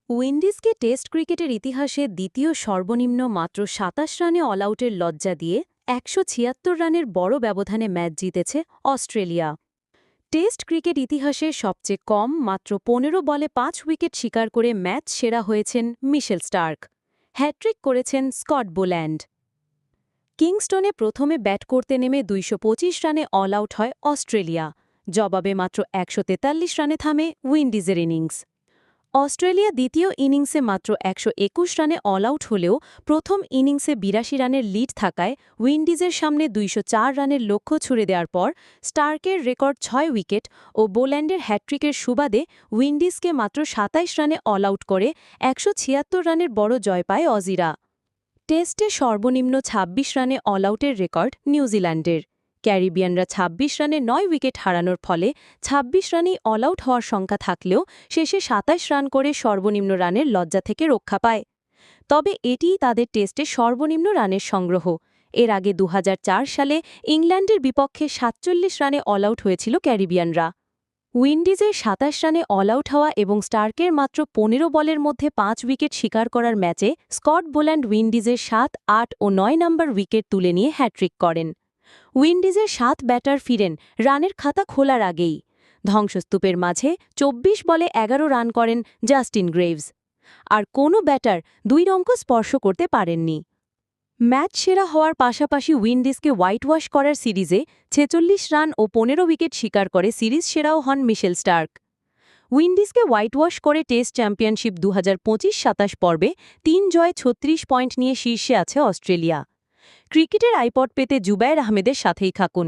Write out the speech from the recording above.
উইন্ডিজকে test ক্রিকেটের ইতিহাসে দ্বিতীয় সর্বনিম্ন মাত্র ২৭ রানে অলআউটের লজ্জা দিয়ে ১৭৬ রানের বড় ব্যবধানে ম্যাচ জিতেছে অস্ট্রেলিয়া। টেস্ট ক্রিকেট ইতিহাসে সবচেয়ে কম মাত্র ১৫ বলে ৫ উইকেট শিকার করে ম্যাচ সেরা হয়েছেন মিশেল স্টার্ক। হ্যাট্রিক করেছেন স্কট বোল্যান্ড। কিংস্টনে প্রথমে ব্যাট করতে নেমে ২২৫ রানে অল আউট হয় অস্ট্রেলিয়া। জবাবে মাত্র ১৪৩ রানে থামে উইন্ডিজের ইনিংস। অস্ট্রেলিয়া দ্বিতীয় ইনিংসে মাত্র ১২১ রানে অল আউট হলেও প্রথম ইনিংসে ৮২ রানের লিড থাকায় উইন্ডিজের সামনে ২০৪ রানের লক্ষ্য ছুড়ে দেওয়ার পর স্টার্কের রেকর্ড ৬ উইকেট ও বোল্যান্ডের হ্যাট্রিকের সুবাদে উইন্ডিজকে মাত্র ২৭ রানে অল আউট করে ১৭৬ রানের বড় জয় পায় অজিরা। টেস্টে সর্বনিম্ন ২৬ রানে অল আউটের রেকর্ড নিউজিল্যান্ডের। ক্যারিবিয়ানরা ২৬ রানে ৯ উইকেট হারানোর ফলে ২৬ রানেই অল আউট হওয়ার সংখ্যা থাকলেও শেষে ২৭ রান করে সর্বনিম্ন রানের লজ্জা থেকে রক্ষা পায়। তবে এটিই তাদের টেস্টে সর্বনিম্ন রানের সংগ্রহ। এর আগে ২০০৪ সালে ইংল্যান্ডের বিপক্ষে ৪৭ রানে অল আউট হয়েছিল ক্যারিবিয়ানরা। উইন্ডিজের ২৭ রানে অল আউট হওয়া এবং স্টার্কের মাত্র ১৫ বলের মধ্যে ৫ উইকেট শিকার করার ম্যাচে স্কট বোল্যান্ড উইন্ডিজের ৭, ৮ ও ৯ নম্বর উইকেট তুলে নিয়ে হ্যাট্রিক করেন। উইন্ডিজের ৭ ব্যাটার ফিরেন রানের খাতা খোলার আগেই। ধ্বংসস্তূপের মাঝে ২৪ বলে ১১ রান করেন জাস্টিন গ্রেভস। আর কোনো ব্যাটার ২ অঙ্ক স্পর্শ করতে পারেননি। ম্যাচ সেরা হওয়ার পাশাপাশি উইন্ডিজকে হোয়াইট ওয়াশ করার সিরিজে ৪৬ রান ও ১৫ উইকেট শিকার করে সিরিজ সেরাও হন মিশেল স্টার্ক। উইন্ডিজকে হোয়াইট ওয়াশ করে টেস্ট চ্যাম্পিয়নশিপ ২০২৫-২৭ পর্বে ৩ জয় ৩৬ পয়েন্ট নিয়ে শীর্ষে আছে অস্ট্রেলিয়া। ক্রিকেটের আইপড পেতে জুবায়ের আহমেদের সাথেই থাকুন।